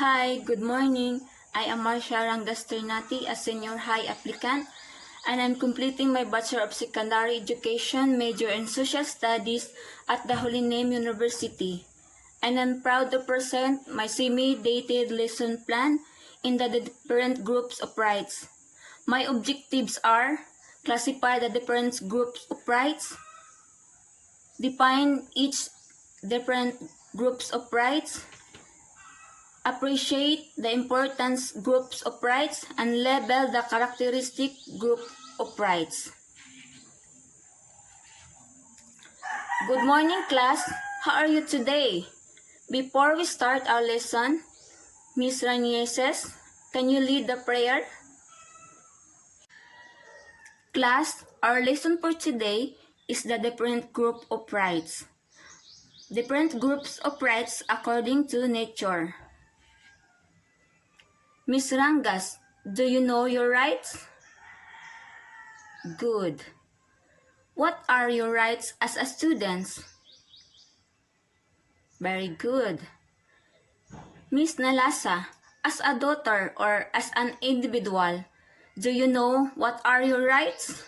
Hi, good morning. I am Marcia Rangasternati, a senior high applicant, and I'm completing my Bachelor of Secondary Education major in Social Studies at the Holy Name University. And I'm proud to present my semi-dated lesson plan in the different groups of rights. My objectives are classify the different groups of rights, define each different groups of rights, appreciate the importance groups of rights, and label the characteristic group of rights. Good morning, class. How are you today? Before we start our lesson, Ms. Ranieses, can you lead the prayer? Class, our lesson for today is the different group of rights. Different groups of rights according to nature. Ms. Rangas, do you know your rights? Good. What are your rights as a student? Very good. Miss Nalasa, as a daughter or as an individual, do you know what are your rights?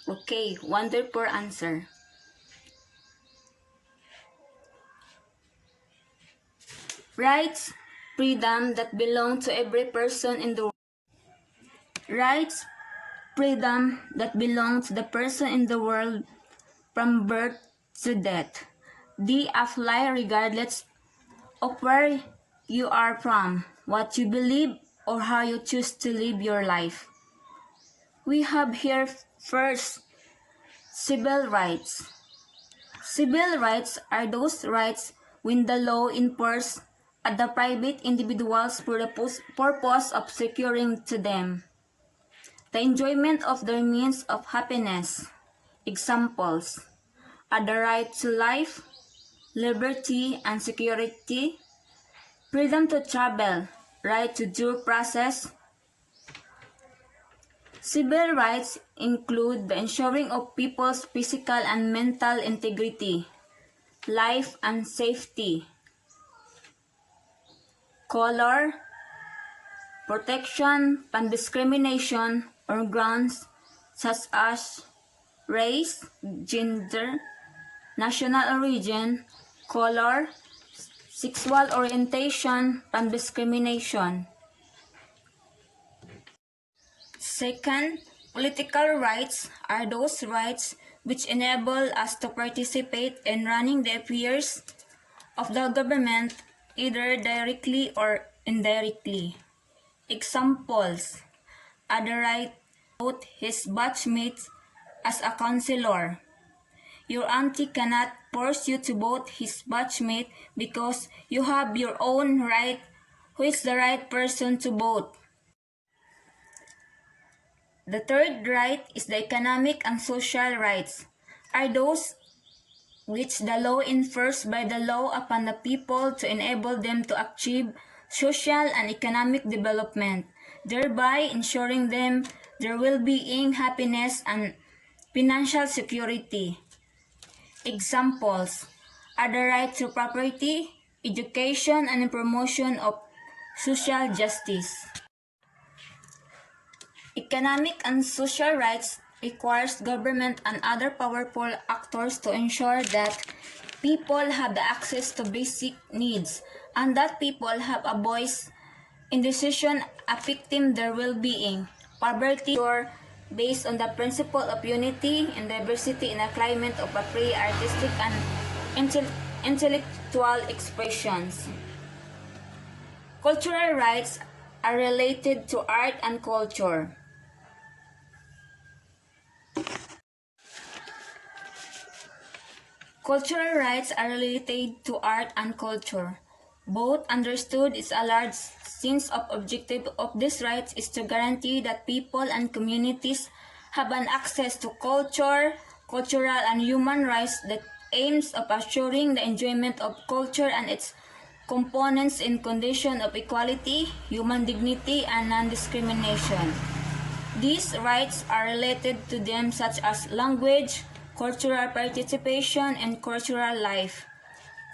Okay, wonderful answer. Rights, freedom that belong to every person in the world. Rights, freedom that belong to the person in the world from birth to death. They apply regardless of where you are from, what you believe, or how you choose to live your life. We have here first, civil rights. Civil rights are those rights when the law enforces at the private individuals for the purpose of securing to them the enjoyment of their means of happiness. Examples are the right to life, liberty and security, freedom to travel, right to due process. Civil rights include the ensuring of people's physical and mental integrity, life and safety, color, protection from discrimination or grounds such as race, gender, national origin, color, sexual orientation from discrimination. Second, political rights are those rights which enable us to participate in running the affairs of the government either directly or indirectly. Examples are the right to vote his batchmates as a councillor. Your auntie cannot force you to vote his batchmate because you have your own right who is the right person to vote. The third right is the economic and social rights, are those which the law infers by the law upon the people to enable them to achieve social and economic development, thereby ensuring them their well-being, happiness, and financial security. Examples are the right to property, education, and the promotion of social justice. Economic and social rights requires government and other powerful actors to ensure that people have the access to basic needs and that people have a voice in decisions affecting their well-being. Poverty is based on the principle of unity and diversity in a climate of a free artistic and intellectual expressions. Cultural rights are related to art and culture. Cultural rights are related to art and culture. Both understood is a large sense of objective of these rights is to guarantee that people and communities have an access to culture, cultural and human rights that aims of assuring the enjoyment of culture and its components in condition of equality, human dignity, and non-discrimination. These rights are related to them such as language, cultural participation, and cultural life.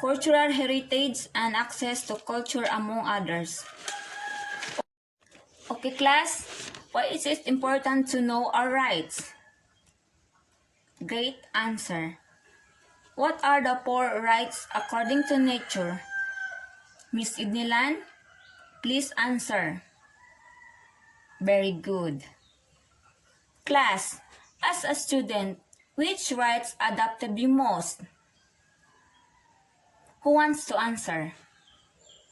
cultural heritage, and access to culture, among others. Okay, class, why is it important to know our rights? Great answer. What are the 4 rights according to nature? Miss Idnilan, please answer. Very good. Class, as a student, which rights adopted you most? Who wants to answer?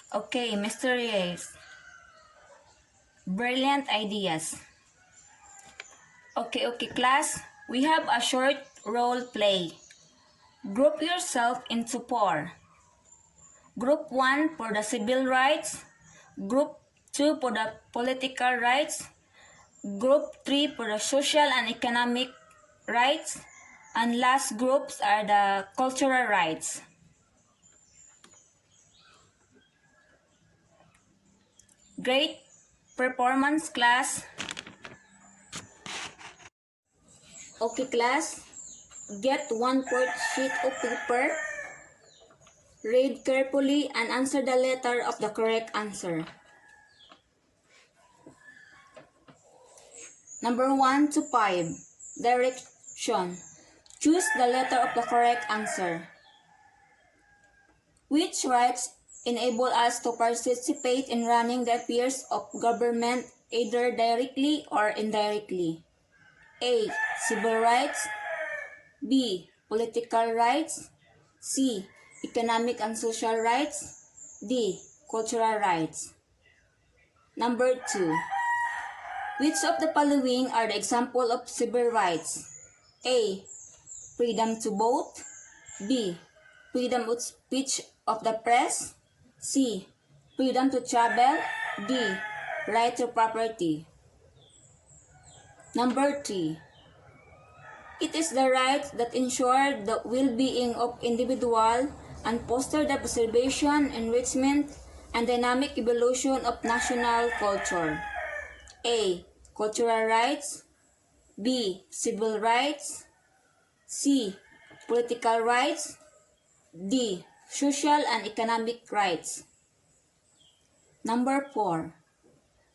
Okay, Mr. Reyes. Brilliant ideas. Okay, class. We have a short role play. Group yourself into 4. Group 1 for the civil rights. Group 2 for the political rights. Group 3 for the social and economic rights. And last groups are the cultural rights. Great performance, class. Okay, class. Get 1/4 sheet of paper. Read carefully and answer the letter of the correct answer. Number 1 to 5. Direction. Choose the letter of the correct answer. Which rights enable us to participate in running the affairs of government either directly or indirectly? A. Civil rights. B. Political rights. C. Economic and social rights. D. Cultural rights. Number 2. Which of the following are the example of civil rights? A. Freedom to vote. B. Freedom of speech of the press. C. Freedom to travel. D. Right to property. Number 3. It is the rights that ensure the well-being of individual and foster the preservation, enrichment, and dynamic evolution of national culture. A. Cultural rights. B. Civil rights. C. Political rights. D. Social and economic rights. Number 4.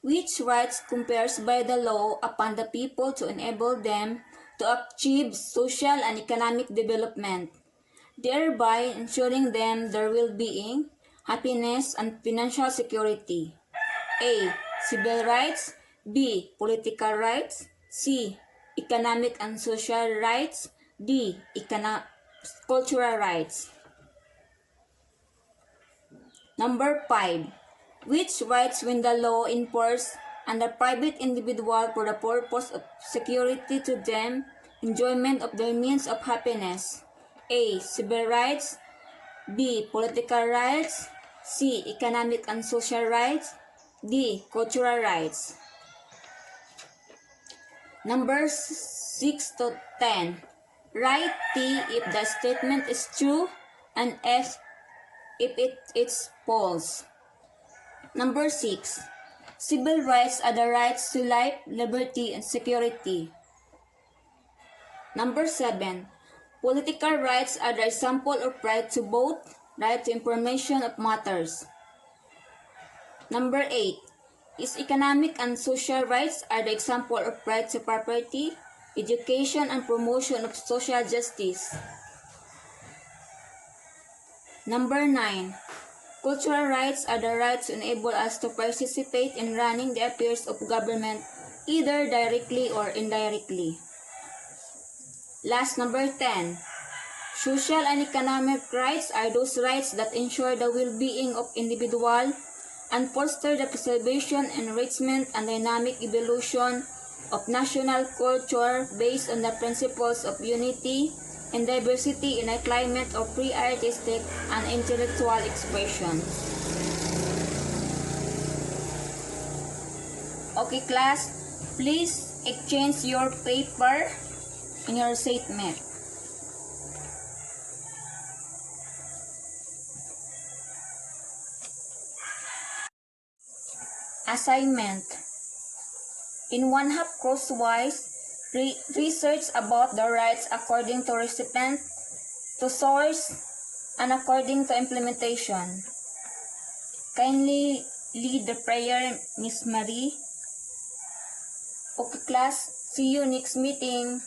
Which rights confers by the law upon the people to enable them to achieve social and economic development, thereby ensuring them their well-being, happiness, and financial security? A. Civil rights. B. Political rights. C. Economic and social rights. D. Cultural rights. Number 5. Which rights when the law enforced and the private individual for the purpose of security to them, enjoyment of their means of happiness? A. Civil rights. B. Political rights. C. Economic and social rights. D. Cultural rights. Number 6 to 10. Write T if the statement is true and F if it is false. Number 6. Civil rights are the rights to life, liberty, and security. Number 7. Political rights are the example of right to vote, right to information of matters. Number 8. Is economic and social rights are the example of right to property, education, and promotion of social justice. Number 9. Cultural rights are the rights to enable us to participate in running the affairs of government either directly or indirectly. Last, number 10. Social and economic rights are those rights that ensure the well-being of individual and foster the preservation, enrichment, and dynamic evolution of national culture based on the principles of unity and diversity in a climate of free artistic and intellectual expression. Okay, class, please exchange your paper in your statement. Assignment. In 1/2 crosswise, research about the rights according to recipient, to source, and according to implementation. Kindly lead the prayer, Miss Marie. Okay, class. See you next meeting.